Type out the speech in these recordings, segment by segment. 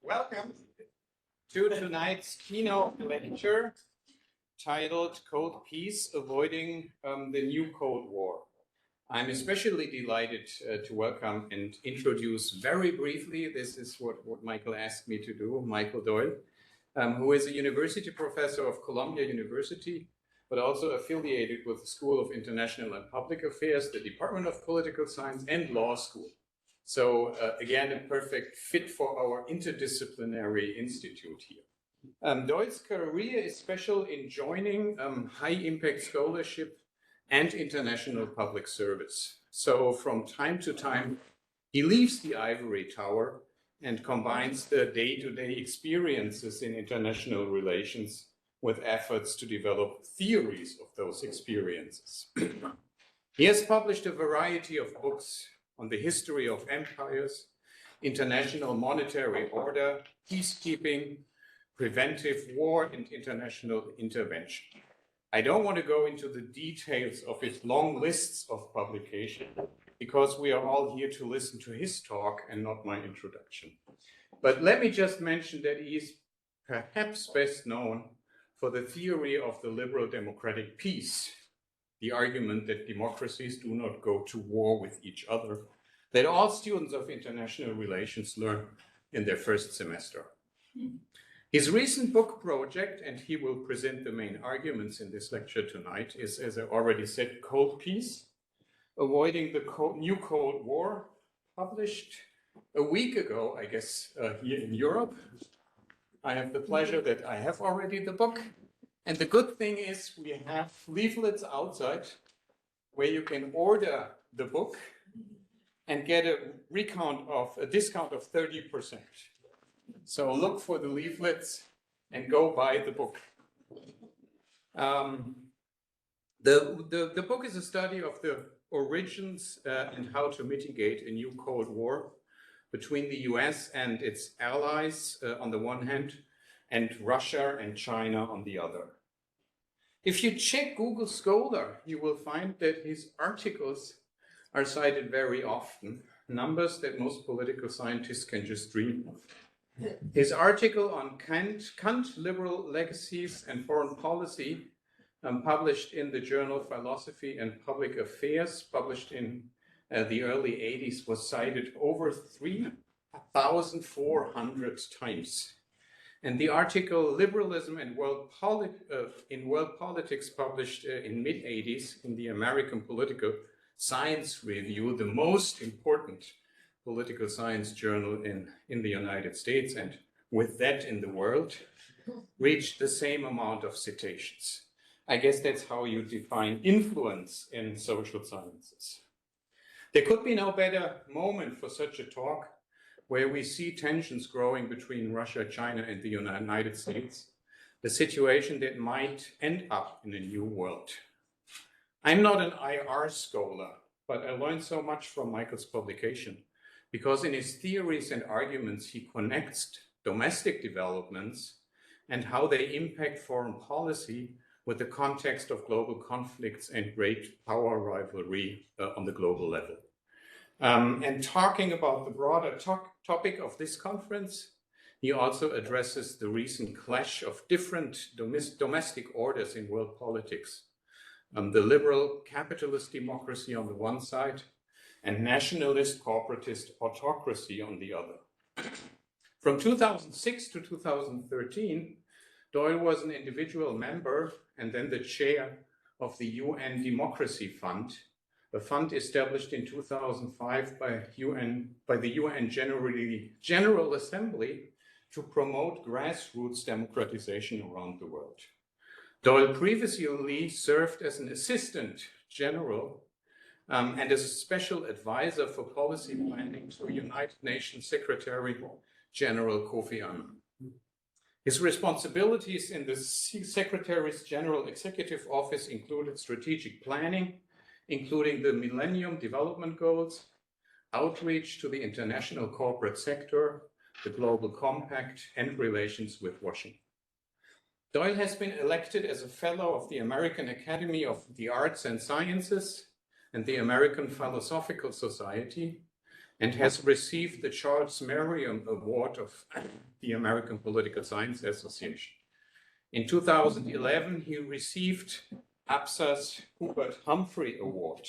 Welcome to tonight's keynote lecture titled Cold Peace, Avoiding the New Cold War. I'm especially delighted to welcome and introduce very briefly, this is what Michael asked me to do, Michael Doyle, who is a university professor of Columbia University, but also affiliated with the School of International and Public Affairs, the Department of Political Science, and Law School. So again, a perfect fit for our interdisciplinary institute here. Doyle's career is special in joining high-impact scholarship and international public service. So from time to time, he leaves the ivory tower and combines the day-to-day experiences in international relations with efforts to develop theories of those experiences. He has published a variety of books on the history of empires, international monetary order, peacekeeping, preventive war, and international intervention. I don't want to go into the details of his long lists of publication because we are all here to listen to his talk and not my introduction. But let me just mention that he is perhaps best known for the theory of the liberal democratic peace, the argument that democracies do not go to war with each other, that all students of international relations learn in their first semester. His recent book project, and he will present the main arguments in this lecture tonight, is, as I already said, Cold Peace, Avoiding the New Cold War, published a week ago, I guess, here in Europe. I have the pleasure that I have already the book. And the good thing is we have leaflets outside where you can order the book and get a discount of 30%. So look for the leaflets and go buy the book. The book is a study of the origins and how to mitigate a new Cold War between the US and its allies on the one hand, and Russia and China on the other. If you check Google Scholar, you will find that his articles are cited very often, numbers that most political scientists can just dream of. His article on Kant, Liberal Legacies and Foreign Policy, published in the journal Philosophy and Public Affairs, published in the early 80s, was cited over 3,400 times. And the article Liberalism and World Politics, published in mid-80s in the American Political Science Review, the most important political science journal in the United States, and with that in the world, reached the same amount of citations. I guess that's how you define influence in social sciences. There could be no better moment for such a talk where we see tensions growing between Russia, China, and the United States, the situation that might end up in a new world. I'm not an IR scholar, but I learned so much from Michael's publication because in his theories and arguments, he connects domestic developments and how they impact foreign policy with the context of global conflicts and great power rivalry on the global level. And talking about the broader topic of this conference, he also addresses the recent clash of different domestic orders in world politics. The liberal capitalist democracy on the one side and nationalist corporatist autocracy on the other. From 2006 to 2013, Doyle was an individual member and then the chair of the UN Democracy Fund, a fund established in 2005 by the UN General Assembly to promote grassroots democratization around the world. Doyle previously served as an assistant general and as a special advisor for policy planning to United Nations Secretary General Kofi Annan. His responsibilities in the Secretary General Executive Office included strategic planning, including the Millennium Development Goals, outreach to the international corporate sector, the Global Compact, and relations with Washington. Doyle has been elected as a fellow of the American Academy of the Arts and Sciences and the American Philosophical Society, and has received the Charles Merriam Award of the American Political Science Association. In 2011, he received APSA's Hubert Humphrey Award.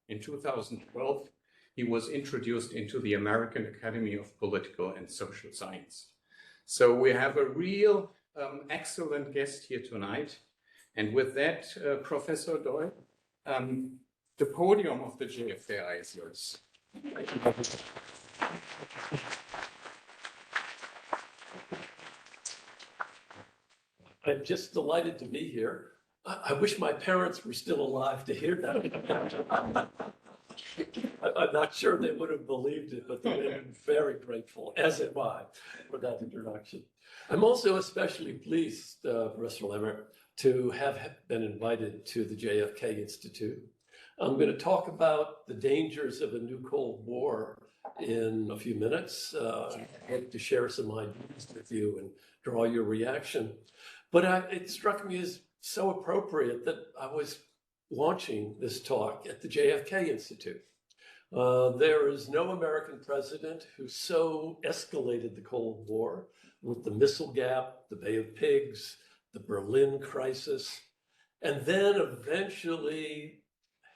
In 2012, he was introduced into the American Academy of Political and Social Science. So we have a real excellent guest here tonight. And with that, Professor Doyle, the podium of the JFKI is yours. I'm just delighted to be here. I wish my parents were still alive to hear that. I'm not sure they would have believed it, but they were very grateful, as am I, for that introduction. I'm also especially pleased, Professor Lemmer, to have been invited to the JFK Institute. I'm going to talk about the dangers of a new Cold War in a few minutes. I hope to share some ideas with you and draw your reaction. But it struck me as so appropriate that I was launching this talk at the JFK Institute. There is no American president who so escalated the Cold War with the missile gap, the Bay of Pigs, the Berlin crisis, and then eventually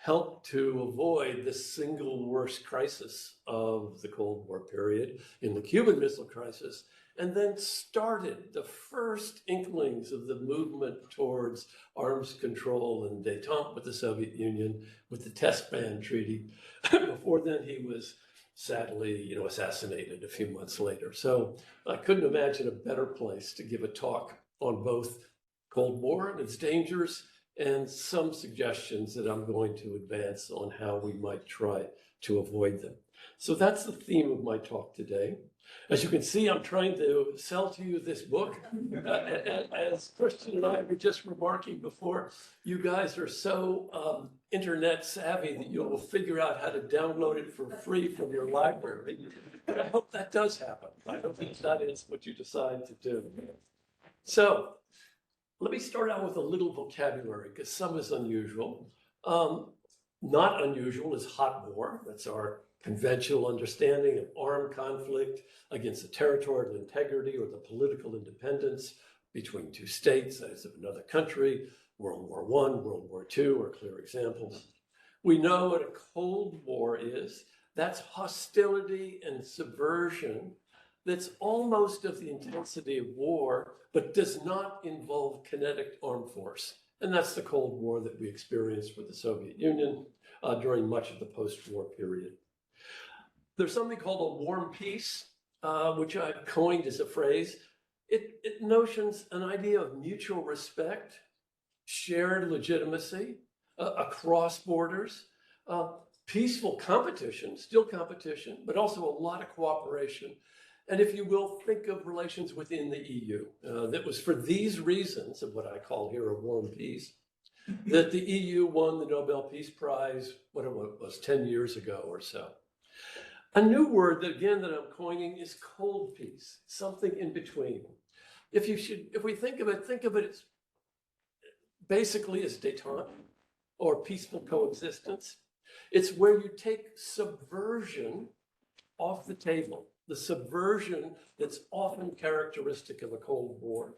helped to avoid the single worst crisis of the Cold War period in the Cuban Missile Crisis, and then started the first inklings of the movement towards arms control and détente with the Soviet Union with the Test Ban Treaty. Before then, he was sadly, assassinated a few months later. So I couldn't imagine a better place to give a talk on both Cold War and its dangers and some suggestions that I'm going to advance on how we might try to avoid them. So that's the theme of my talk today. As you can see, I'm trying to sell to you this book. As Christian and I were just remarking before, you guys are so internet savvy that you'll figure out how to download it for free from your library. But I hope that does happen. I hope that is what you decide to do. So let me start out with a little vocabulary, because some is unusual. Not unusual is hot war. That's our conventional understanding of armed conflict against the territorial integrity or the political independence between two states, that is of another country. World War I, World War II are clear examples. We know what a Cold War is. That's hostility and subversion that's almost of the intensity of war, but does not involve kinetic armed force. And that's the Cold War that we experienced with the Soviet Union during much of the post-war period. There's something called a warm peace, which I've coined as a phrase. It notions an idea of mutual respect, shared legitimacy across borders, peaceful competition, still competition, but also a lot of cooperation. And if you will, think of relations within the EU. That was for these reasons of what I call here a warm peace, that the EU won the Nobel Peace Prize, whatever it was, 10 years ago or so. A new word that, again, that I'm coining is cold peace, something in between. If we think of it as basically as détente or peaceful coexistence. It's where you take subversion off the table, the subversion that's often characteristic of a Cold War.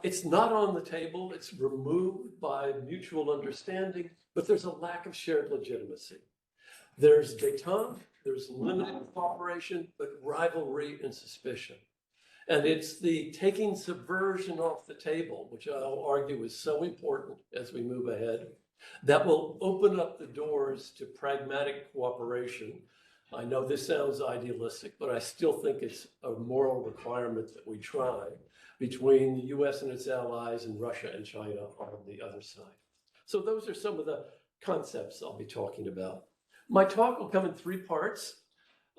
It's not on the table, it's removed by mutual understanding, but there's a lack of shared legitimacy. There's détente, there's limited cooperation, but rivalry and suspicion. And it's the taking subversion off the table, which I'll argue is so important as we move ahead, that will open up the doors to pragmatic cooperation. I know this sounds idealistic, but I still think it's a moral requirement that we try between the US and its allies and Russia and China on the other side. So those are some of the concepts I'll be talking about. My talk will come in three parts.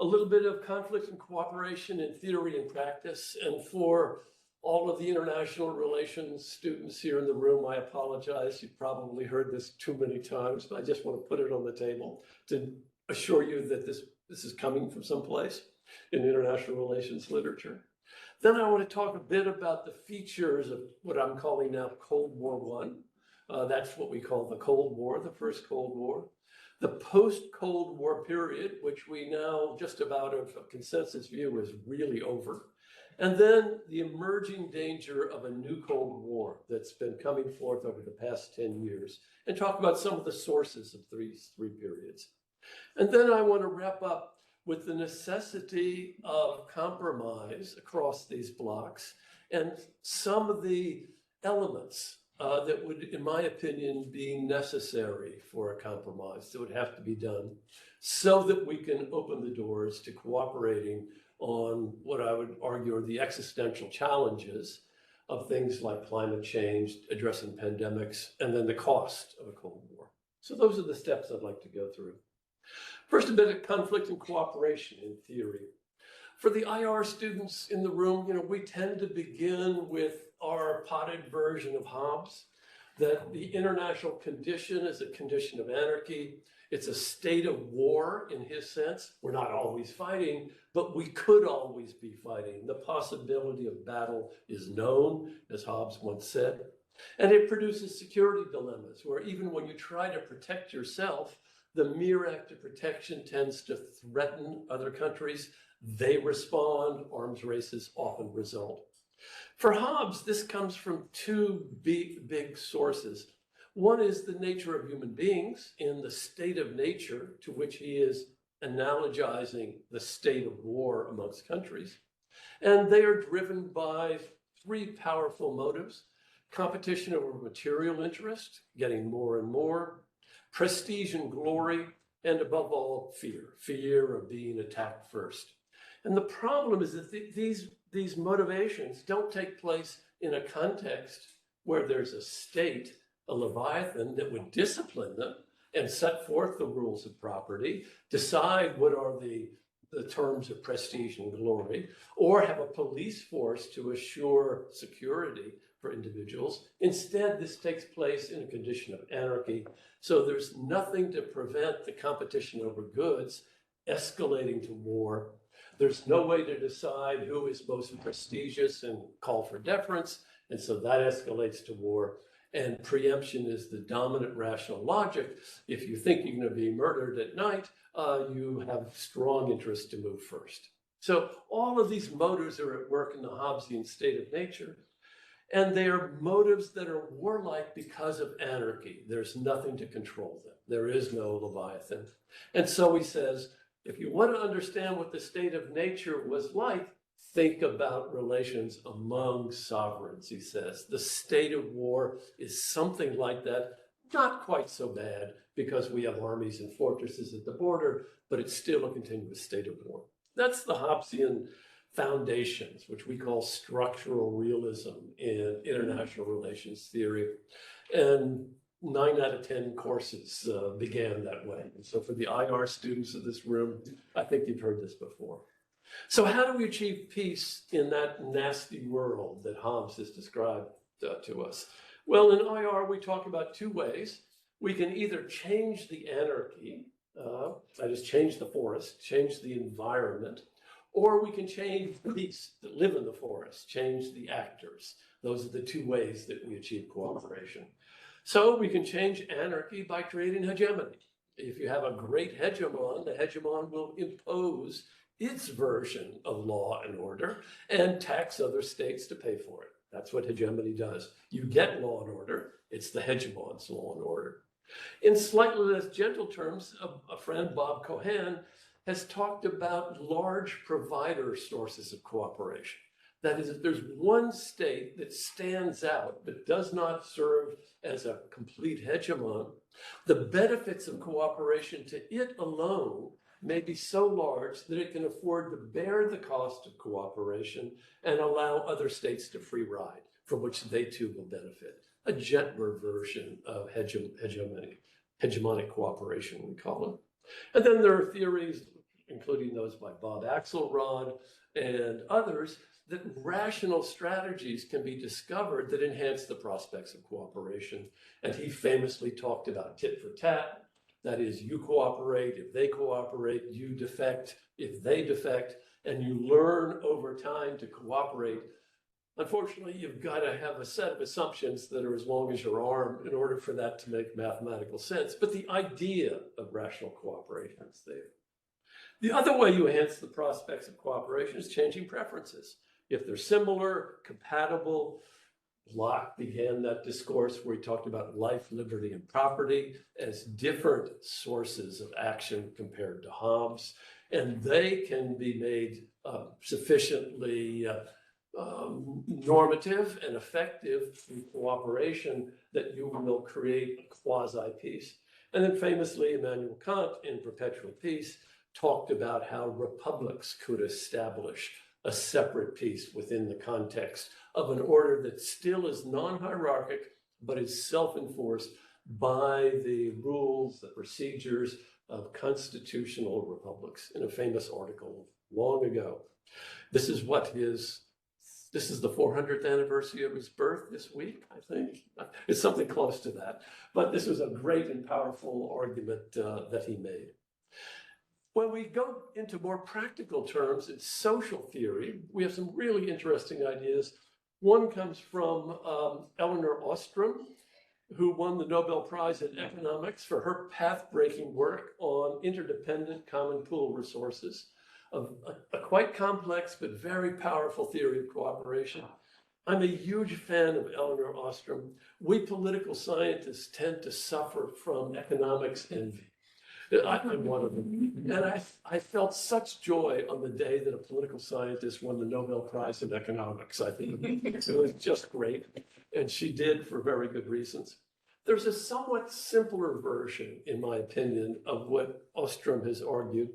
A little bit of conflict and cooperation in theory and practice. And for all of the international relations students here in the room, I apologize. You've probably heard this too many times, but I just want to put it on the table to assure you that this is coming from someplace in international relations literature. Then I want to talk a bit about the features of what I'm calling now Cold War I. That's what we call the Cold War, the first Cold War. the post-Cold War period, which we now just about have a consensus view is really over, and then the emerging danger of a new Cold War that's been coming forth over the past 10 years, and talk about some of the sources of these three periods. And then I want to wrap up with the necessity of compromise across these blocks and some of the elements that would, in my opinion, be necessary for a compromise that would have to be done so that we can open the doors to cooperating on what I would argue are the existential challenges of things like climate change, addressing pandemics, and then the cost of a Cold War. So those are the steps I'd like to go through. First, a bit of conflict and cooperation in theory. For the IR students in the room, we tend to begin with our potted version of Hobbes, that the international condition is a condition of anarchy. It's a state of war in his sense. We're not always fighting, but we could always be fighting. The possibility of battle is known, as Hobbes once said. And it produces security dilemmas where even when you try to protect yourself, the mere act of protection tends to threaten other countries. They respond, arms races often result. For Hobbes, this comes from two big sources. One is the nature of human beings in the state of nature to which he is analogizing the state of war amongst countries. And they are driven by three powerful motives: competition over material interest, getting more and more, prestige and glory, and above all, fear of being attacked first. And the problem is that these motivations don't take place in a context where there's a state, a Leviathan, that would discipline them and set forth the rules of property, decide what are the terms of prestige and glory, or have a police force to assure security for individuals. Instead, this takes place in a condition of anarchy. So there's nothing to prevent the competition over goods escalating to war. There's no way to decide who is most prestigious and call for deference. And so that escalates to war. And preemption is the dominant rational logic. If you think you're going to be murdered at night, you have strong interest to move first. So all of these motives are at work in the Hobbesian state of nature. And they are motives that are warlike because of anarchy. There's nothing to control them. There is no Leviathan. And so he says, if you want to understand what the state of nature was like, think about relations among sovereigns, he says. The state of war is something like that, not quite so bad because we have armies and fortresses at the border, but it's still a continuous state of war. That's the Hobbesian foundations, which we call structural realism in international relations theory. And 9 out of 10 courses began that way. And so for the IR students of this room, I think you've heard this before. So how do we achieve peace in that nasty world that Hobbes has described to us? Well, in IR, we talk about two ways. We can either change the anarchy, that is, change the forest, change the environment, or we can change the beasts that live in the forest, change the actors. Those are the two ways that we achieve cooperation. So we can change anarchy by creating hegemony. If you have a great hegemon, the hegemon will impose its version of law and order and tax other states to pay for it. That's what hegemony does. You get law and order, it's the hegemon's law and order. In slightly less gentle terms, a friend, Bob Cohen, has talked about large provider sources of cooperation. That is, if there's one state that stands out but does not serve as a complete hegemon, the benefits of cooperation to it alone may be so large that it can afford to bear the cost of cooperation and allow other states to free ride, from which they too will benefit. A gentler version of hegemonic cooperation, we call it. And then there are theories, including those by Bob Axelrod and others, that rational strategies can be discovered that enhance the prospects of cooperation. And he famously talked about tit for tat. That is, you cooperate if they cooperate, you defect if they defect, and you learn over time to cooperate Unfortunately, you've got to have a set of assumptions that are as long as your arm in order for that to make mathematical sense. But the idea of rational cooperation is there. The other way you enhance the prospects of cooperation is changing preferences. If they're similar, compatible, Locke began that discourse where he talked about life, liberty, and property as different sources of action compared to Hobbes, and they can be made sufficiently normative and effective through cooperation that you will create a quasi-peace. And then famously, Immanuel Kant in Perpetual Peace talked about how republics could establish a separate peace within the context of an order that still is non-hierarchic, but is self-enforced by the rules, the procedures of constitutional republics in a famous article long ago. This is the 400th anniversary of his birth this week, I think. It's something close to that. But this was a great and powerful argument that he made. When we go into more practical terms in social theory, we have some really interesting ideas. One comes from Elinor Ostrom, who won the Nobel Prize in Economics for her path-breaking work on interdependent common pool resources, a quite complex but very powerful theory of cooperation. I'm a huge fan of Elinor Ostrom. We political scientists tend to suffer from economics envy. I'm one of them. And I felt such joy on the day that a political scientist won the Nobel Prize in Economics. I think it was just great. And she did for very good reasons. There's a somewhat simpler version, in my opinion, of what Ostrom has argued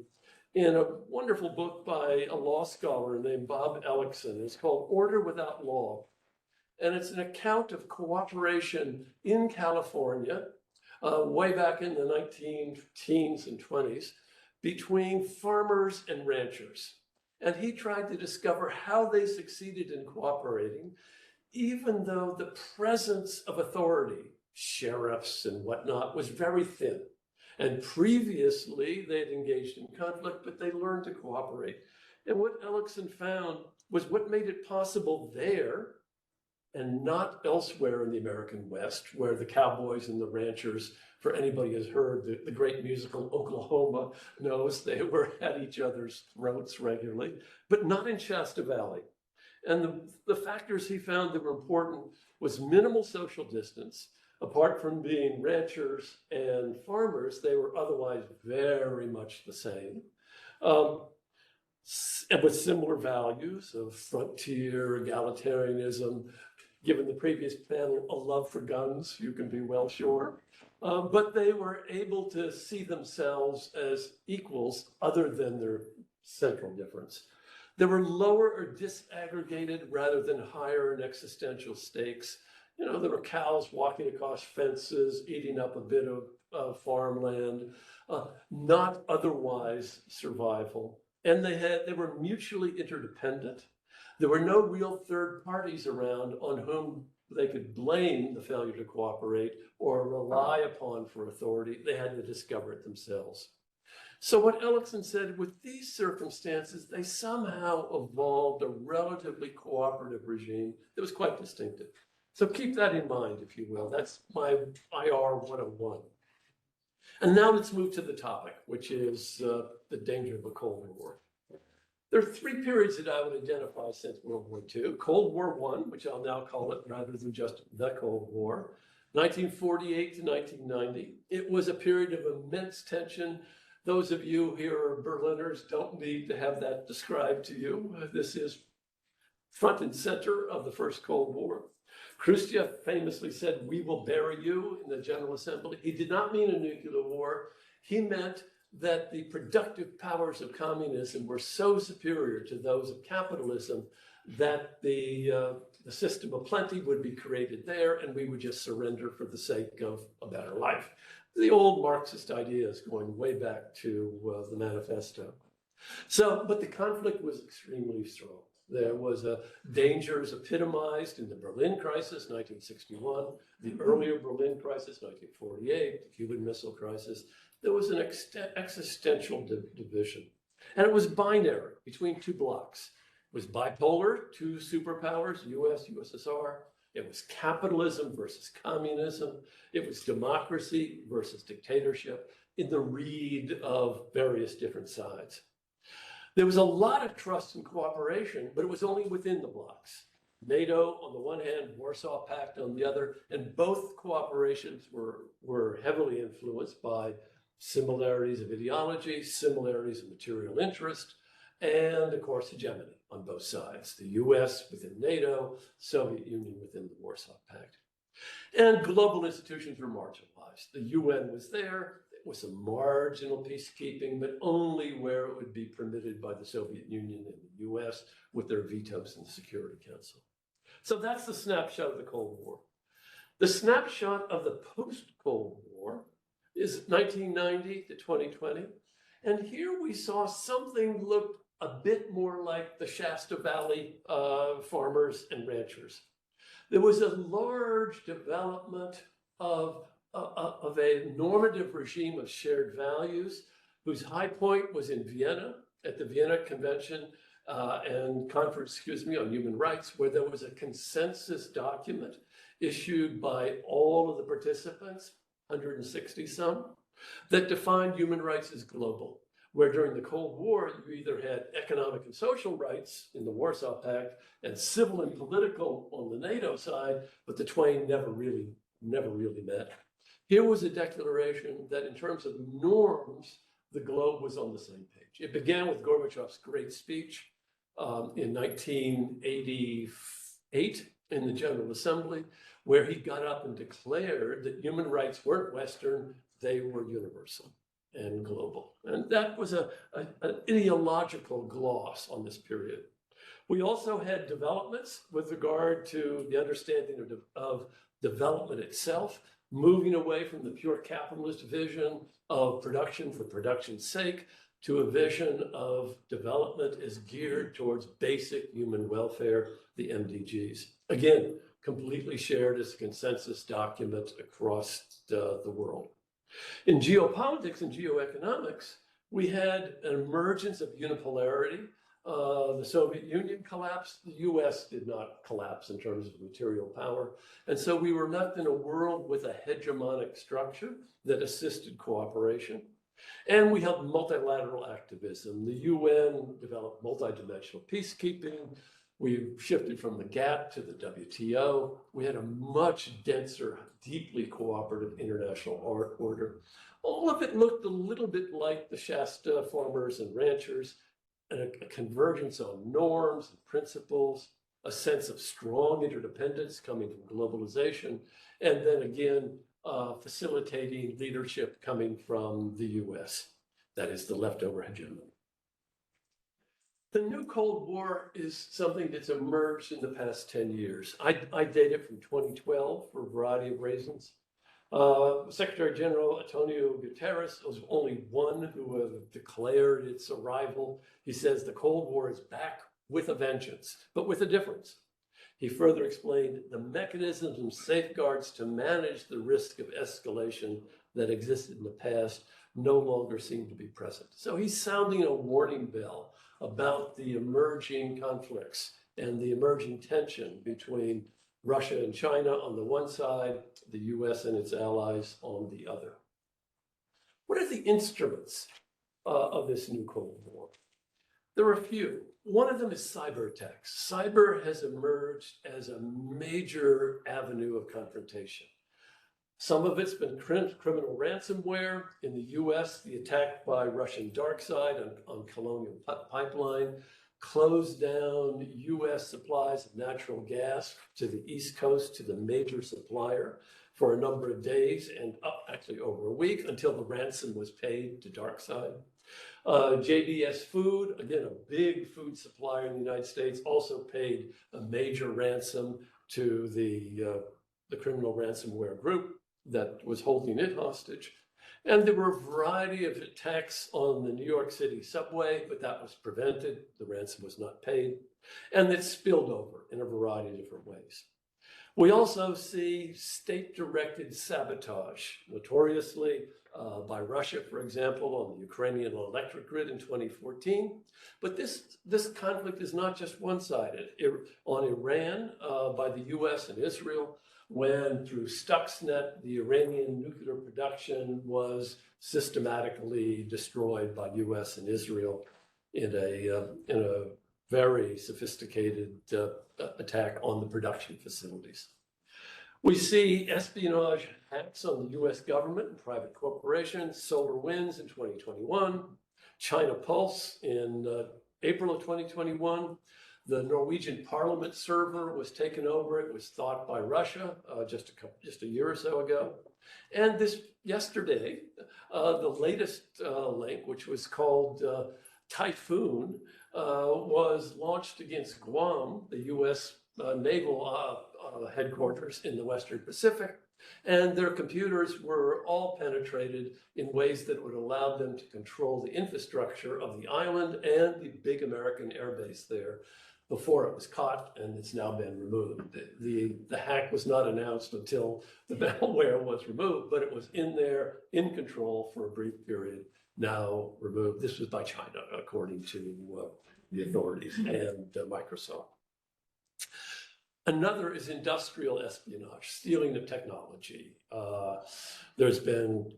in a wonderful book by a law scholar named Bob Ellickson. It's called Order Without Law. And it's an account of cooperation in California way back in the 19-teens and 20s between farmers and ranchers. And he tried to discover how they succeeded in cooperating, even though the presence of authority, sheriffs and whatnot, was very thin. And previously they'd engaged in conflict, but they learned to cooperate. And what Ellickson found was what made it possible there and not elsewhere in the American West, where the cowboys and the ranchers, for anybody who's heard the great musical Oklahoma, knows they were at each other's throats regularly, but not in Shasta Valley. And the factors he found that were important was minimal social distance. Apart from being ranchers and farmers, they were otherwise very much the same. And with similar values of frontier, egalitarianism, given the previous panel, a love for guns, you can be well sure. But they were able to see themselves as equals other than their central difference. There were lower or disaggregated rather than higher in existential stakes. You know, there were cows walking across fences, eating up a bit of farmland, not otherwise survival. And they were mutually interdependent. There were no real third parties around on whom they could blame the failure to cooperate or rely upon for authority. They had to discover it themselves. So what Ellickson said, with these circumstances, they somehow evolved a relatively cooperative regime that was quite distinctive. So keep that in mind, if you will. That's my IR 101. And now let's move to the topic, which is the danger of a Cold War. There are three periods that I would identify since World War II. Cold War I, which I'll now call it rather than just the Cold War, 1948 to 1990. It was a period of immense tension. Those of you here are Berliners don't need to have that described to you. This is front and center of the first Cold War. Khrushchev famously said, "We will bury you," in the General Assembly. He did not mean a nuclear war. He meant that the productive powers of communism were so superior to those of capitalism that the system of plenty would be created there and we would just surrender for the sake of a better life. The old Marxist ideas going way back to the manifesto. But the conflict was extremely strong. There was dangers epitomized in the Berlin crisis, 1961, the earlier Berlin crisis, 1948, the Cuban Missile Crisis. There was an existential division. And it was binary between two blocks. was bipolar, two superpowers, US, USSR. It was capitalism versus communism. It was democracy versus dictatorship in the read of various different sides. There was a lot of trust and cooperation, but it was only within the blocs. NATO on the one hand, Warsaw Pact on the other, and both cooperations were heavily influenced by similarities of ideology, similarities of material interest, and of course, hegemony on both sides. The US within NATO, Soviet Union within the Warsaw Pact. And global institutions were marginalized. The UN was there, it was some marginal peacekeeping, but only where it would be permitted by the Soviet Union and the US with their vetoes in the Security Council. So that's the snapshot of the Cold War. The snapshot of the post-Cold War is 1990 to 2020. And here we saw something looked a bit more like the Shasta Valley farmers and ranchers. There was a large development of a normative regime of shared values, whose high point was in Vienna, at the Vienna Convention and Conference, on Human Rights, where there was a consensus document issued by all of the participants, 160 some, that defined human rights as global, where during the Cold War, you either had economic and social rights in the Warsaw Pact and civil and political on the NATO side, but the twain never really met. Here was a declaration that in terms of norms, the globe was on the same page. It began with Gorbachev's great speech in 1988 in the General Assembly, where he got up and declared that human rights weren't Western, they were universal and global. And that was an ideological gloss on this period. We also had developments with regard to the understanding of development itself, moving away from the pure capitalist vision of production for production's sake to a vision of development as geared towards basic human welfare, the MDGs. Again, completely shared as a consensus document across the world. In geopolitics and geoeconomics, we had an emergence of unipolarity. The Soviet Union collapsed. The US did not collapse in terms of material power. And so we were left in a world with a hegemonic structure that assisted cooperation. And we had multilateral activism. The UN developed multidimensional peacekeeping. We shifted from the GATT to the WTO. We had a much denser, deeply cooperative international order. All of it looked a little bit like the Shasta farmers and ranchers, and a convergence on norms and principles, a sense of strong interdependence coming from globalization, and then again, facilitating leadership coming from the US. That is the leftover hegemony. The new Cold War is something that's emerged in the past 10 years. I date it from 2012 for a variety of reasons. Secretary General Antonio Guterres was only one who declared its arrival. He says the Cold War is back with a vengeance, but with a difference. He further explained the mechanisms and safeguards to manage the risk of escalation that existed in the past no longer seem to be present. So he's sounding a warning bell about the emerging conflicts and the emerging tension between Russia and China on the one side, the US and its allies on the other. What are the instruments of this new Cold War? There are a few. One of them is cyber attacks. Cyber has emerged as a major avenue of confrontation. Some of it's been criminal ransomware. In the US, the attack by Russian dark side on Colonial Pipeline closed down US supplies of natural gas to the East Coast to the major supplier for a number of days and actually over a week until the ransom was paid to dark side. JBS Food, again, a big food supplier in the United States, also paid a major ransom to the criminal ransomware group that was holding it hostage. And there were a variety of attacks on the New York City subway, but that was prevented. The ransom was not paid. And it spilled over in a variety of different ways. We also see state-directed sabotage, notoriously by Russia, for example, on the Ukrainian electric grid in 2014. But this conflict is not just one-sided. On Iran, by the US and Israel, when through Stuxnet, the Iranian nuclear production was systematically destroyed by US and Israel in a very sophisticated attack on the production facilities. We see espionage hacks on the US government and private corporations, SolarWinds in 2021, China Pulse in April of 2021. The Norwegian parliament server was taken over. It was thought by Russia just a year or so ago. And this yesterday, the latest link, which was called Typhoon, was launched against Guam, the US naval headquarters in the Western Pacific. And their computers were all penetrated in ways that would allow them to control the infrastructure of the island and the big American airbase there before it was caught, and it's now been removed. The hack was not announced until the malware was removed, but it was in there, in control for a brief period, now removed. This was by China, according to the authorities and Microsoft. Another is industrial espionage, stealing of technology. There's been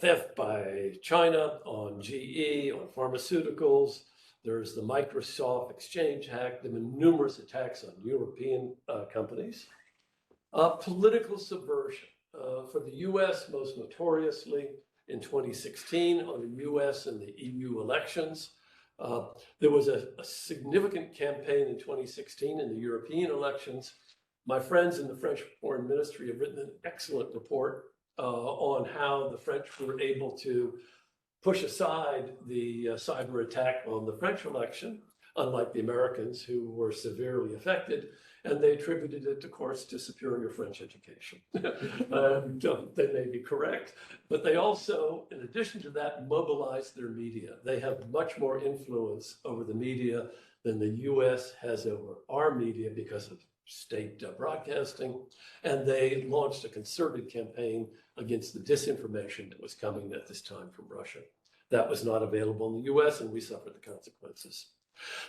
theft by China on GE, on pharmaceuticals. There's the Microsoft Exchange hack. There have been numerous attacks on European companies. Political subversion. For the US, most notoriously in 2016 on the US and the EU elections. There was a significant campaign in 2016 in the European elections. My friends in the French Foreign Ministry have written an excellent report on how the French were able to push aside the cyber attack on the French election, unlike the Americans who were severely affected. And they attributed it, of course, to superior French education. And they may be correct, but they also, in addition to that, mobilized their media. They have much more influence over the media than the US has over our media because of state broadcasting. And they launched a concerted campaign against the disinformation that was coming at this time from Russia. That was not available in the US, and we suffered the consequences.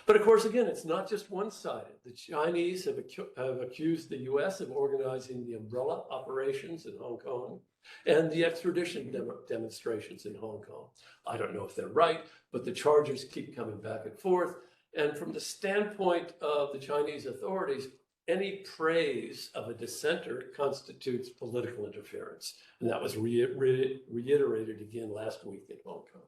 But of course, again, it's not just one-sided. The Chinese have accused the US of organizing the umbrella operations in Hong Kong and the extradition demonstrations in Hong Kong. I don't know if they're right, but the charges keep coming back and forth. And from the standpoint of the Chinese authorities, any praise of a dissenter constitutes political interference. And that was reiterated again last week in Hong Kong.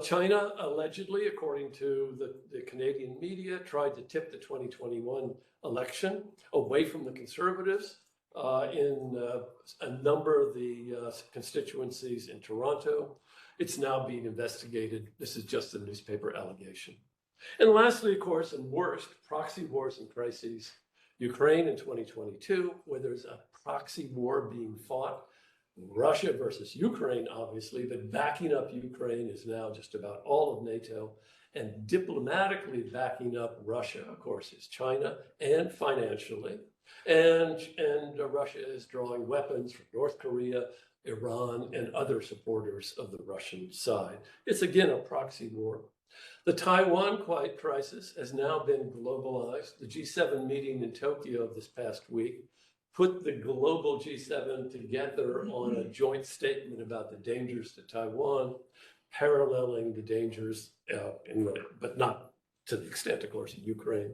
China allegedly, according to the Canadian media, tried to tip the 2021 election away from the Conservatives in a number of the constituencies in Toronto. It's now being investigated. This is just a newspaper allegation. And lastly, of course, and worst, proxy wars and crises. Ukraine in 2022, where there's a proxy war being fought. Russia versus Ukraine, obviously, but backing up Ukraine is now just about all of NATO. And diplomatically backing up Russia, of course, is China, and financially. And Russia is drawing weapons from North Korea, Iran, and other supporters of the Russian side. It's again a proxy war. The Taiwan crisis has now been globalized. The G7 meeting in Tokyo this past week put the global G7 together on a joint statement about the dangers to Taiwan, paralleling the dangers, but not to the extent, of course, in Ukraine.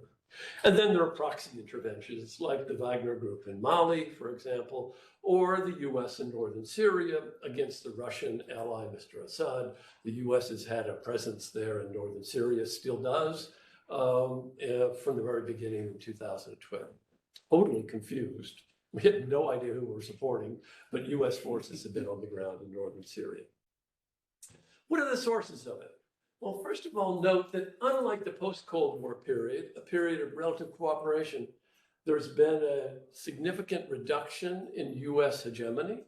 And then there are proxy interventions like the Wagner Group in Mali, for example, or the US in northern Syria against the Russian ally, Mr. Assad. The US has had a presence there in northern Syria, still does, from the very beginning in 2012. Totally confused. We had no idea who we were supporting, but US forces have been on the ground in northern Syria. What are the sources of it? Well, first of all, note that unlike the post-Cold War period, a period of relative cooperation, there's been a significant reduction in US hegemony.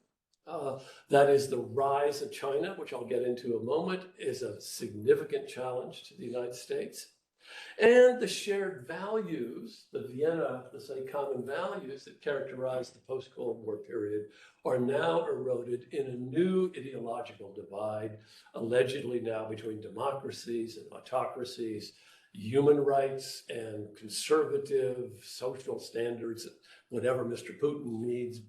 That is the rise of China, which I'll get into in a moment, is a significant challenge to the United States. And the shared values, the Vienna, let's say, common values that characterize the post-Cold War period are now eroded in a new ideological divide, allegedly now between democracies and autocracies, human rights and conservative social standards, whatever Mr. Putin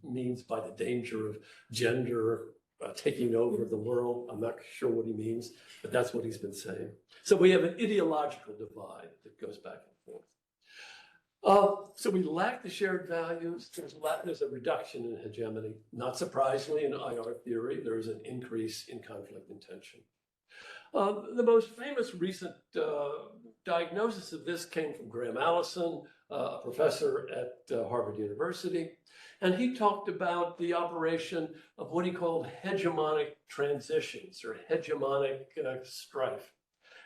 means by the danger of gender taking over the world. I'm not sure what he means, but that's what he's been saying. So we have an ideological divide that goes back and forth. So we lack the shared values. There's a reduction in hegemony. Not surprisingly, in IR theory, there is an increase in conflict and tension. The most famous recent diagnosis of this came from Graham Allison, a professor at Harvard University. And he talked about the operation of what he called hegemonic transitions or hegemonic strife.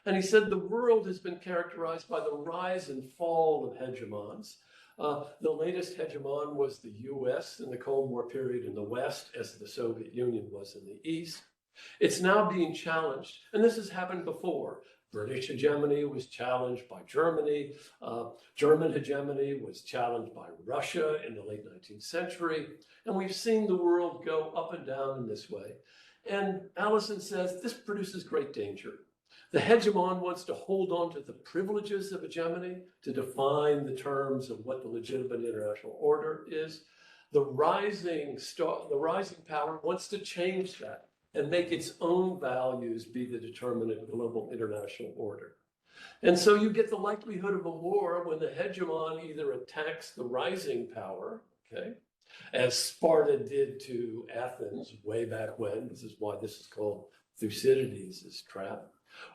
And he said the world has been characterized by the rise and fall of hegemons. The latest hegemon was the US in the Cold War period in the West, as the Soviet Union was in the East. It's now being challenged, and this has happened before. British hegemony was challenged by Germany. German hegemony was challenged by Russia in the late 19th century. And we've seen the world go up and down in this way. And Allison says this produces great danger. The hegemon wants to hold on to the privileges of hegemony to define the terms of what the legitimate international order is. The rising power wants to change that and make its own values be the determinant global international order. And so you get the likelihood of a war when the hegemon either attacks the rising power, okay, as Sparta did to Athens way back when. This is why this is called Thucydides' trap.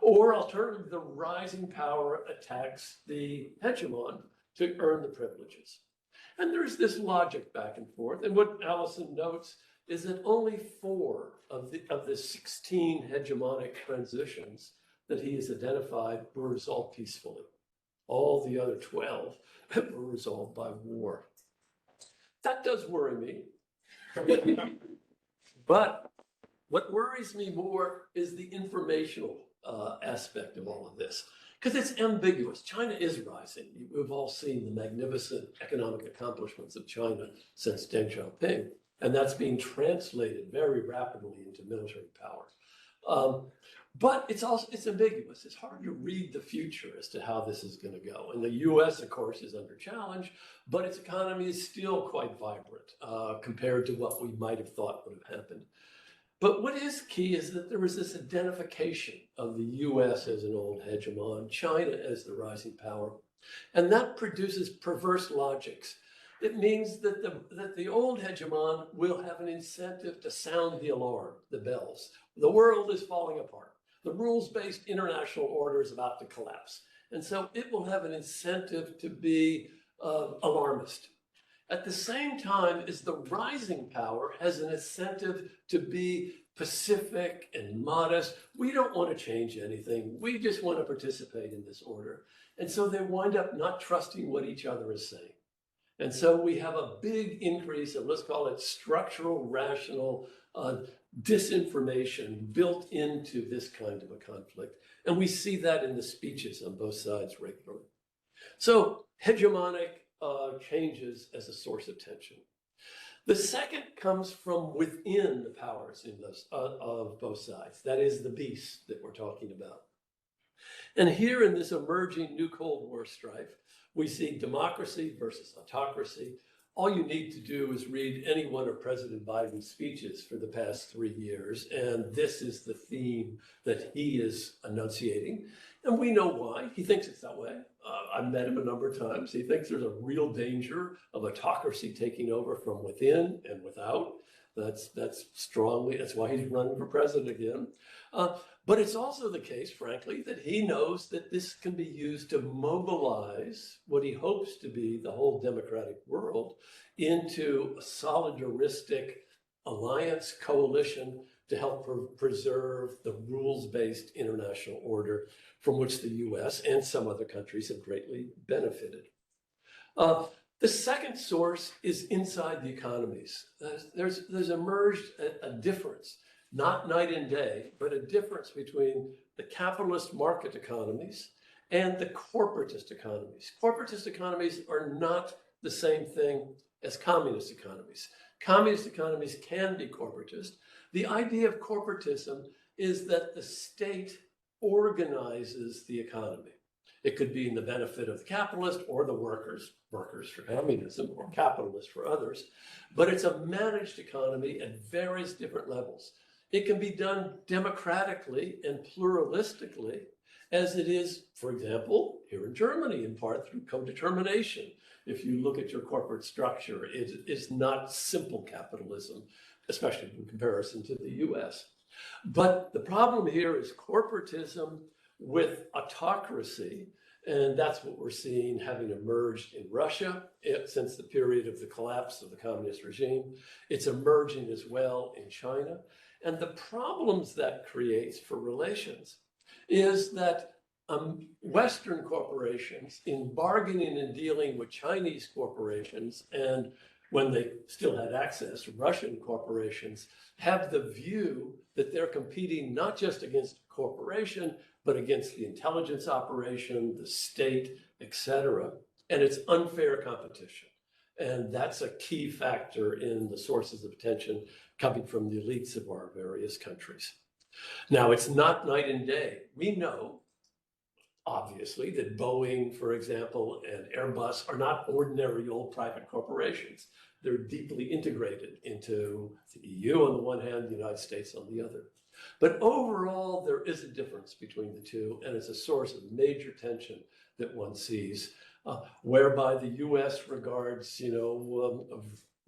Or alternatively, the rising power attacks the hegemon to earn the privileges. And there's this logic back and forth. And what Allison notes is that only 4 of the 16 hegemonic transitions that he has identified were resolved peacefully. All the other 12 were resolved by war. That does worry me. But what worries me more is the informational aspect of all of this, because it's ambiguous. China is rising. We've all seen the magnificent economic accomplishments of China since Deng Xiaoping, and that's being translated very rapidly into military power. But it's ambiguous. It's hard to read the future as to how this is going to go. And the US, of course, is under challenge, but its economy is still quite vibrant compared to what we might have thought would have happened. But what is key is that there was this identification of the US as an old hegemon, China as the rising power, and that produces perverse logics. It means that the old hegemon will have an incentive to sound the alarm, the bells. The world is falling apart. The rules-based international order is about to collapse. And so it will have an incentive to be alarmist. At the same time as the rising power has an incentive to be pacific and modest. We don't want to change anything. We just want to participate in this order. And so they wind up not trusting what each other is saying. And so we have a big increase of, let's call it structural, rational disinformation built into this kind of a conflict. And we see that in the speeches on both sides regularly. So hegemonic changes as a source of tension. The second comes from within the powers in of both sides. That is the beast that we're talking about. And here in this emerging new Cold War strife, we see democracy versus autocracy. All you need to do is read any one of President Biden's speeches for the past 3 years, and this is the theme that he is enunciating. And we know why. He thinks it's that way. I've met him a number of times. He thinks there's a real danger of autocracy taking over from within and without. That's why he's running for president again. But it's also the case, frankly, that he knows that this can be used to mobilize what he hopes to be the whole democratic world into a solidaristic alliance coalition to help preserve the rules-based international order from which the US and some other countries have greatly benefited. The second source is inside the economies. There's emerged a difference, not night and day, but a difference between the capitalist market economies and the corporatist economies. Corporatist economies are not the same thing as communist economies. Communist economies can be corporatist. The idea of corporatism is that the state organizes the economy. It could be in the benefit of the capitalist or the workers for communism or capitalists for others, but it's a managed economy at various different levels. It can be done democratically and pluralistically, as it is, for example, here in Germany, in part through co-determination. If you look at your corporate structure, it is not simple capitalism, especially in comparison to the US. But the problem here is corporatism with autocracy, and that's what we're seeing having emerged in Russia since the period of the collapse of the communist regime. It's emerging as well in China. And the problems that creates for relations is that Western corporations, in bargaining and dealing with Chinese corporations, and when they still had access, Russian corporations, have the view that they're competing not just against a corporation, but against the intelligence operation, the state, etc. And it's unfair competition. And that's a key factor in the sources of tension coming from the elites of our various countries. Now, it's not night and day. We know, obviously, that Boeing, for example, and Airbus are not ordinary old private corporations. They're deeply integrated into the EU on the one hand, the United States on the other. But overall, there is a difference between the two, and it's a source of major tension that one sees, whereby the US regards,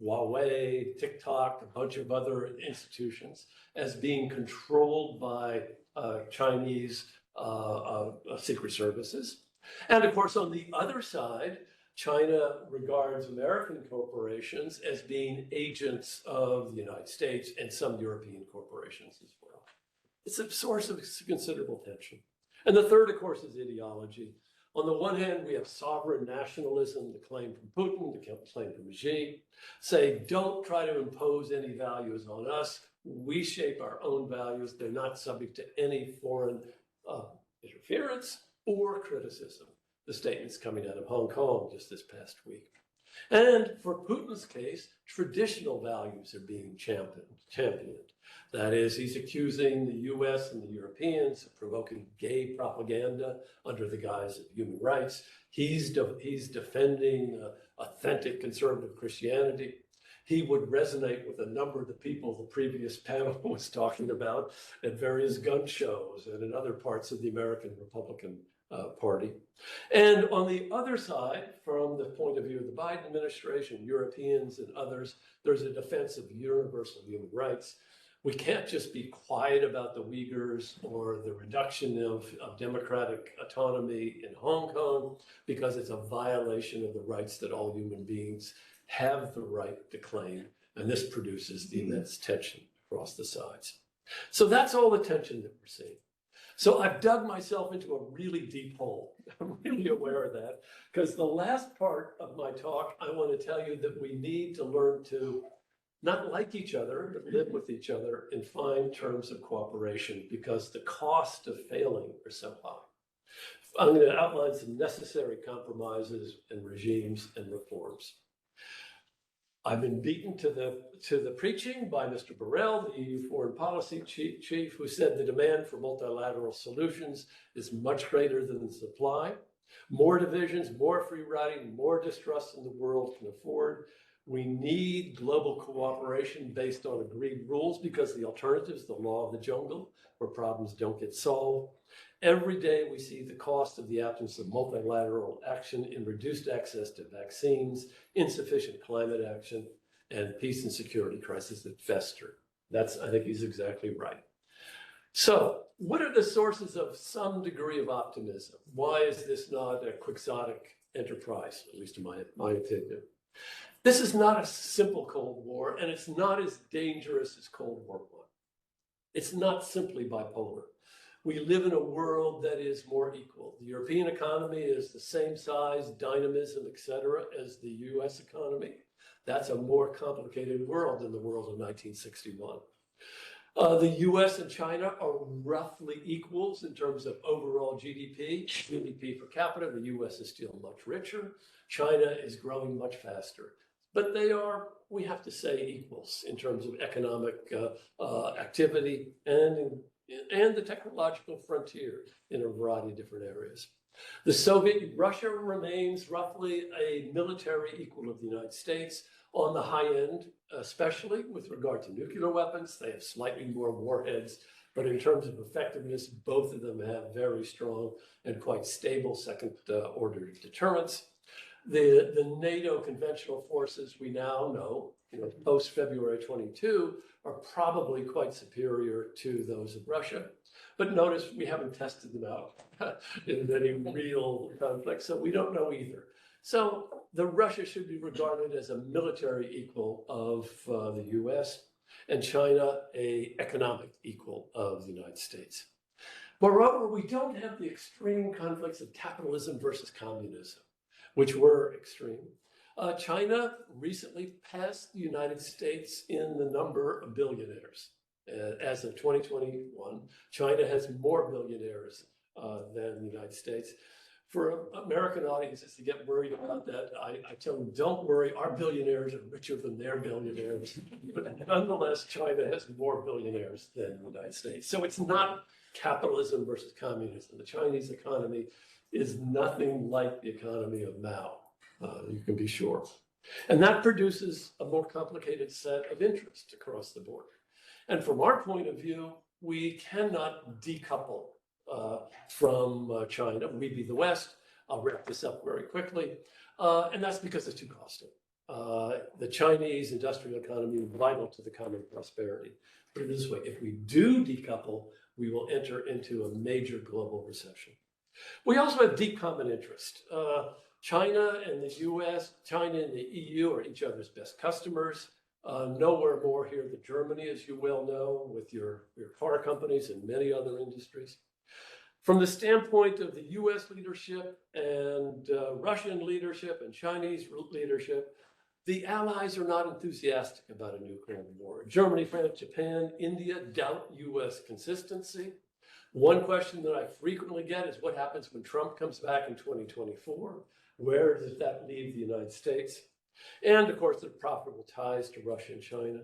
Huawei, TikTok, a bunch of other institutions as being controlled by Chinese secret services. And of course, on the other side, China regards American corporations as being agents of the United States and some European corporations as well. It's a source of considerable tension. And the third, of course, is ideology. On the one hand, we have sovereign nationalism, the claim from Putin, the claim from Xi, say, don't try to impose any values on us. We shape our own values. They're not subject to any foreign interference or criticism. The statements coming out of Hong Kong just this past week. And for Putin's case, traditional values are being championed. That is, he's accusing the US and the Europeans of provoking gay propaganda under the guise of human rights. He's defending authentic conservative Christianity. He would resonate with a number of the people the previous panel was talking about at various gun shows and in other parts of the American Republican Party. And on the other side, from the point of view of the Biden administration, Europeans and others, there's a defense of universal human rights. We can't just be quiet about the Uyghurs or the reduction of democratic autonomy in Hong Kong because it's a violation of the rights that all human beings have the right to claim. And this produces the immense tension across the sides. So that's all the tension that we're seeing. So I've dug myself into a really deep hole. I'm really aware of that because the last part of my talk, I want to tell you that we need to learn to not like each other, but live with each other and find terms of cooperation because the cost of failing are so high. I'm going to outline some necessary compromises and regimes and reforms. I've been beaten to the preaching by Mr. Borrell, the EU foreign policy chief, who said the demand for multilateral solutions is much greater than the supply. More divisions, more free riding, more distrust than the world can afford. We need global cooperation based on agreed rules because the alternative is the law of the jungle, where problems don't get solved. Every day we see the cost of the absence of multilateral action in reduced access to vaccines, insufficient climate action, and peace and security crises that fester. I think he's exactly right. So what are the sources of some degree of optimism? Why is this not a quixotic enterprise, at least in my opinion? This is not a simple Cold War, and it's not as dangerous as Cold War I. It's not simply bipolar. We live in a world that is more equal. The European economy is the same size, dynamism, et cetera, as the US economy. That's a more complicated world than the world of 1961. The US and China are roughly equals in terms of overall GDP. GDP per capita, the US is still much richer. China is growing much faster. But they are, we have to say, equals in terms of economic activity and the technological frontier in a variety of different areas. Russia remains roughly a military equal of the United States. On the high end, especially with regard to nuclear weapons, they have slightly more warheads, but in terms of effectiveness, both of them have very strong and quite stable second order deterrence. The NATO conventional forces we now know, post February 22, are probably quite superior to those of Russia. But notice we haven't tested them out in any real conflict, so we don't know either. So the Russia should be regarded as a military equal of the US, and China a economic equal of the United States. Moreover, we don't have the extreme conflicts of capitalism versus communism, which were extreme. China recently passed the United States in the number of billionaires. As of 2021, China has more billionaires than the United States. For American audiences to get worried about that, I tell them, don't worry, our billionaires are richer than their billionaires. But nonetheless, China has more billionaires than the United States. So it's not capitalism versus communism. The Chinese economy is nothing like the economy of Mao, you can be sure. And that produces a more complicated set of interests across the board. And from our point of view, we cannot decouple from China. We'd be the West. I'll wrap this up very quickly. And that's because it's too costly. The Chinese industrial economy is vital to the common prosperity. Put it this way, if we do decouple, we will enter into a major global recession. We also have deep common interest. China and the US, China and the EU are each other's best customers. Nowhere more here than Germany, as you well know, with your car companies and many other industries. From the standpoint of the US leadership and Russian leadership and Chinese leadership, the allies are not enthusiastic about a new Cold War. Germany, France, Japan, India doubt US consistency. One question that I frequently get is what happens when Trump comes back in 2024? Where does that leave the United States? And of course, the profitable ties to Russia and China.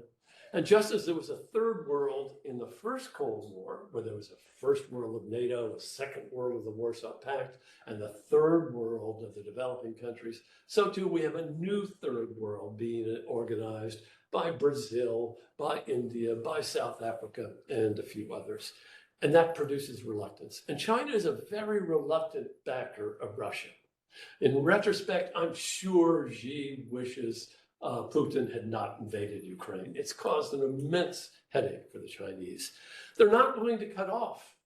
And just as there was a third world in the first Cold War, where there was a first world of NATO, a second world of the Warsaw Pact, and the third world of the developing countries, so too we have a new third world being organized by Brazil, by India, by South Africa, and a few others. And that produces reluctance. And China is a very reluctant backer of Russia. In retrospect, I'm sure Xi wishes Putin had not invaded Ukraine. It's caused an immense headache for the Chinese. They're not willing to cut off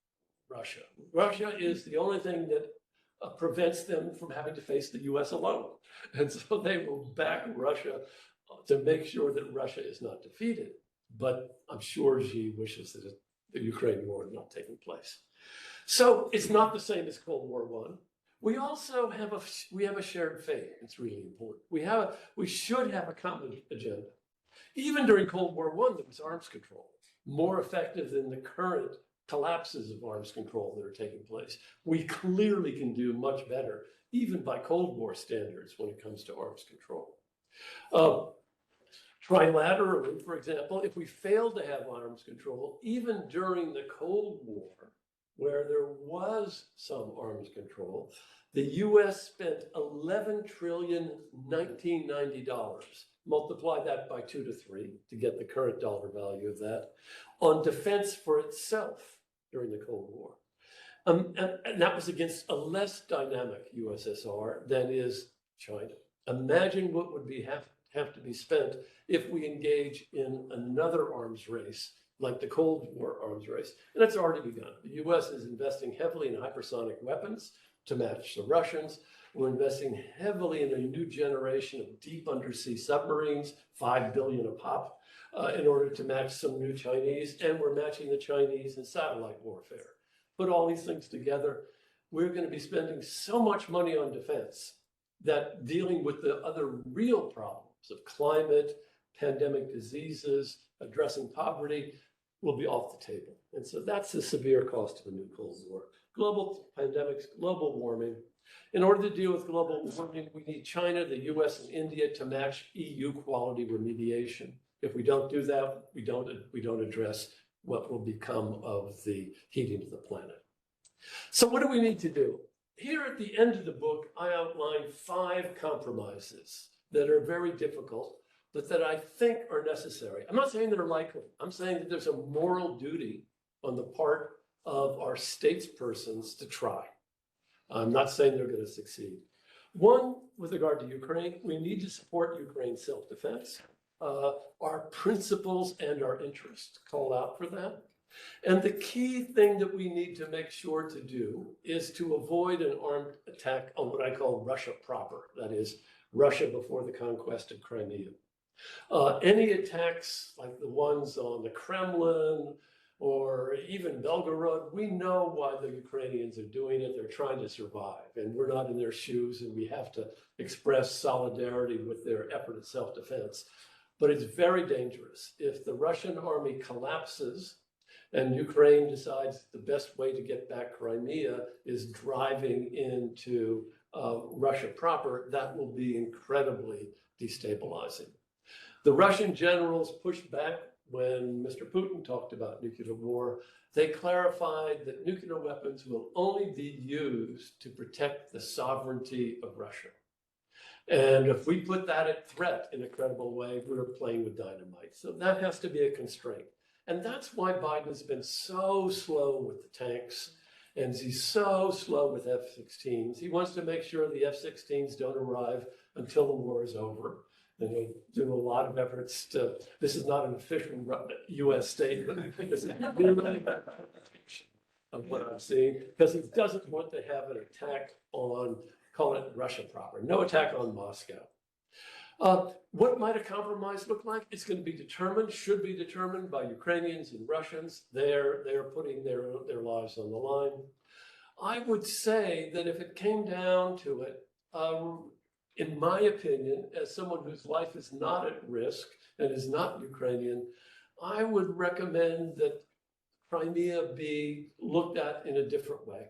Russia. Russia is the only thing that prevents them from having to face the US alone. And so they will back Russia to make sure that Russia is not defeated. But I'm sure Xi wishes that the Ukraine war had not taken place. So it's not the same as Cold War I. We also have a shared fate. It's really important. We should have a common agenda. Even during Cold War I, there was arms control, more effective than the current collapses of arms control that are taking place. We clearly can do much better, even by Cold War standards, when it comes to arms control. Trilaterally, for example, if we failed to have arms control, even during the Cold War, where there was some arms control, the US spent $11 trillion $1990, multiply that by 2 to 3 to get the current dollar value of that, on defense for itself during the Cold War. And that was against a less dynamic USSR than is China. Imagine what would have to be spent if we engage in another arms race like the Cold War arms race, and it's already begun. The US is investing heavily in hypersonic weapons to match the Russians. We're investing heavily in a new generation of deep undersea submarines, 5 billion a pop, in order to match some new Chinese, and we're matching the Chinese in satellite warfare. Put all these things together, we're going to be spending so much money on defense that dealing with the other real problems of climate, pandemic diseases, addressing poverty, will be off the table. And so that's the severe cost of a new Cold War. Global pandemics, global warming. In order to deal with global warming, we need China, the US, and India to match EU quality remediation. If we don't do that, we don't address what will become of the heating of the planet. So what do we need to do? Here at the end of the book, I outline 5 compromises that are very difficult, but that I think are necessary. I'm not saying they're likely. I'm saying that there's a moral duty on the part of our statespersons to try. I'm not saying they're going to succeed. One, with regard to Ukraine, we need to support Ukraine's self-defense. Our principles and our interests call out for that. And the key thing that we need to make sure to do is to avoid an armed attack on what I call Russia proper, that is, Russia before the conquest of Crimea. Any attacks like the ones on the Kremlin or even Belgorod, we know why the Ukrainians are doing it. They're trying to survive, and we're not in their shoes, and we have to express solidarity with their effort at self-defense. But it's very dangerous. If the Russian army collapses and Ukraine decides the best way to get back Crimea is driving into Russia proper, that will be incredibly destabilizing. The Russian generals pushed back when Mr. Putin talked about nuclear war. They clarified that nuclear weapons will only be used to protect the sovereignty of Russia. And if we put that at threat in a credible way, we're playing with dynamite. So that has to be a constraint. And that's why Biden's been so slow with the tanks, and he's so slow with F-16s. He wants to make sure the F-16s don't arrive until the war is over. And they do a lot of efforts to, this is not an official US statement, it's of what I'm seeing, because he doesn't want to have an attack on, call it Russia proper, no attack on Moscow. What might a compromise look like? It's going to be determined, should be determined by Ukrainians and Russians. They're putting their lives on the line. I would say that if it came down to it, in my opinion, as someone whose life is not at risk and is not Ukrainian, I would recommend that Crimea be looked at in a different way.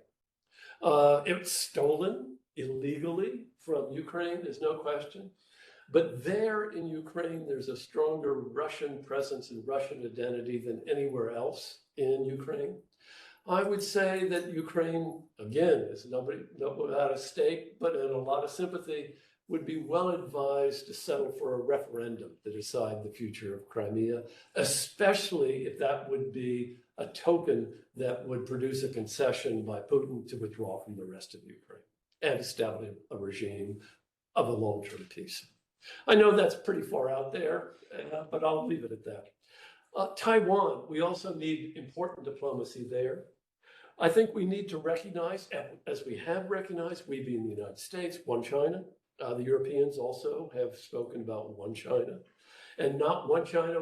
It's stolen illegally from Ukraine, there's no question. But there in Ukraine, there's a stronger Russian presence and Russian identity than anywhere else in Ukraine. I would say that Ukraine, again, is nobody without a stake, but in a lot of sympathy, would be well advised to settle for a referendum to decide the future of Crimea, especially if that would be a token that would produce a concession by Putin to withdraw from the rest of Ukraine and establish a regime of a long-term peace. I know that's pretty far out there, but I'll leave it at that. Taiwan, we also need important diplomacy there. I think we need to recognize, as we have recognized, we being the United States, one China. The Europeans also have spoken about one China, and not one China,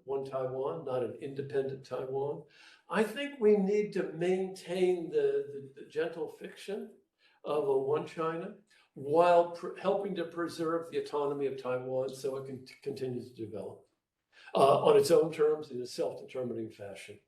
one Taiwan, not an independent Taiwan. I think we need to maintain the gentle fiction of a one China while helping to preserve the autonomy of Taiwan so it can continue to develop on its own terms in a self-determining fashion,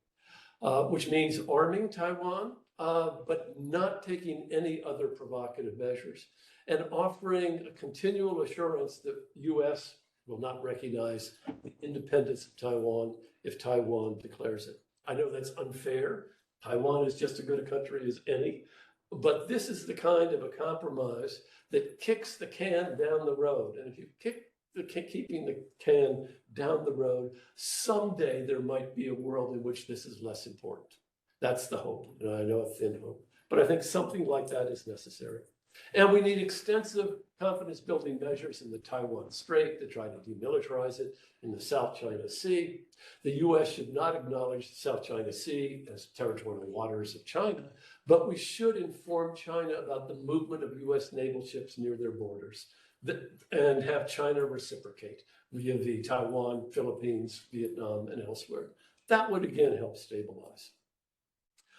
which means arming Taiwan, but not taking any other provocative measures, and offering a continual assurance that the US will not recognize the independence of Taiwan if Taiwan declares it. I know that's unfair. Taiwan is just as good a country as any, but this is the kind of a compromise that kicks the can down the road. And if you keeping the can down the road, someday there might be a world in which this is less important. That's the hope, and I know a thin hope, but I think something like that is necessary. And we need extensive confidence building measures in the Taiwan Strait to try to demilitarize it, in the South China Sea. The US should not acknowledge the South China Sea as territorial waters of China, but we should inform China about the movement of US naval ships near their borders and have China reciprocate via the Taiwan, Philippines, Vietnam, and elsewhere. That would again help stabilize.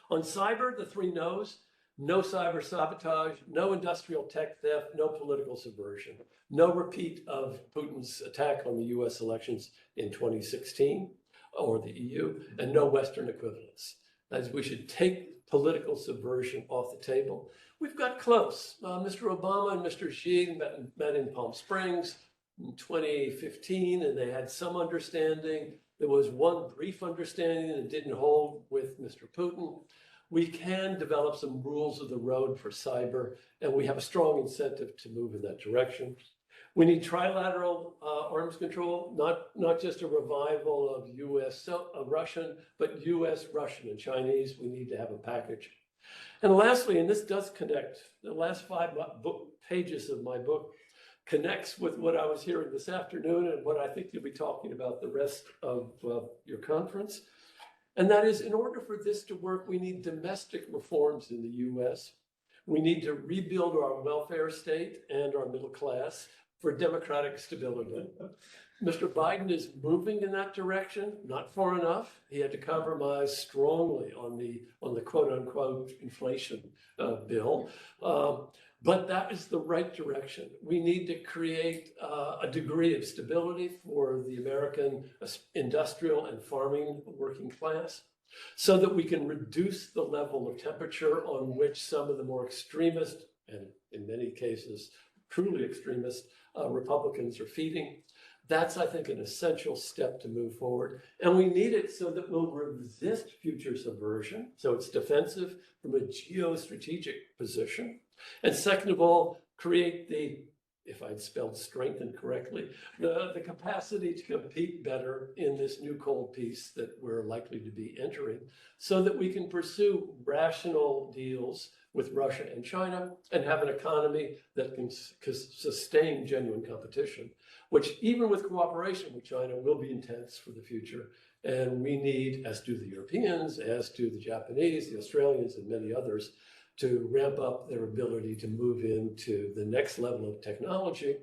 On cyber, the 3 no's: no cyber sabotage, no industrial tech theft, no political subversion, no repeat of Putin's attack on the US elections in 2016. or the EU, and no Western equivalents. As we should take political subversion off the table. We've got close. Mr. Obama and Mr. Xi met in Palm Springs in 2015, and they had some understanding. There was one brief understanding that didn't hold with Mr. Putin. We can develop some rules of the road for cyber, and we have a strong incentive to move in that direction. We need trilateral arms control, not just a revival of US-Russian, but US, Russian, and Chinese. We need to have a package. And lastly, and this does connect, the last 5 pages of my book connects with what I was hearing this afternoon and what I think you'll be talking about the rest of your conference. And that is, in order for this to work, we need domestic reforms in the US. We need to rebuild our welfare state and our middle class for democratic stability. Mr. Biden is moving in that direction, not far enough. He had to compromise strongly on the quote unquote inflation bill. But that is the right direction. We need to create a degree of stability for the American industrial and farming working class so that we can reduce the level of temperature on which some of the more extremist, and in many cases, truly extremist Republicans are feeding. That's, I think, an essential step to move forward. And we need it so that we'll resist future subversion. So it's defensive from a geostrategic position. And second of all, create the, if I'd spelled strengthen correctly, the capacity to compete better in this new cold peace that we're likely to be entering so that we can pursue rational deals with Russia and China and have an economy that can sustain genuine competition, which even with cooperation with China will be intense for the future. And we need, as do the Europeans, as do the Japanese, the Australians, and many others, to ramp up their ability to move into the next level of technology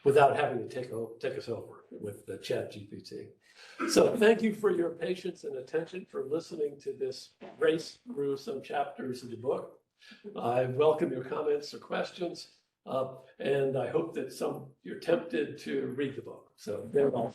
without having to take us over with the ChatGPT. So thank you for your patience and attention, for listening to this race through some chapters of the book. I welcome your comments or questions, and I hope that you're tempted to read the book. So there are all.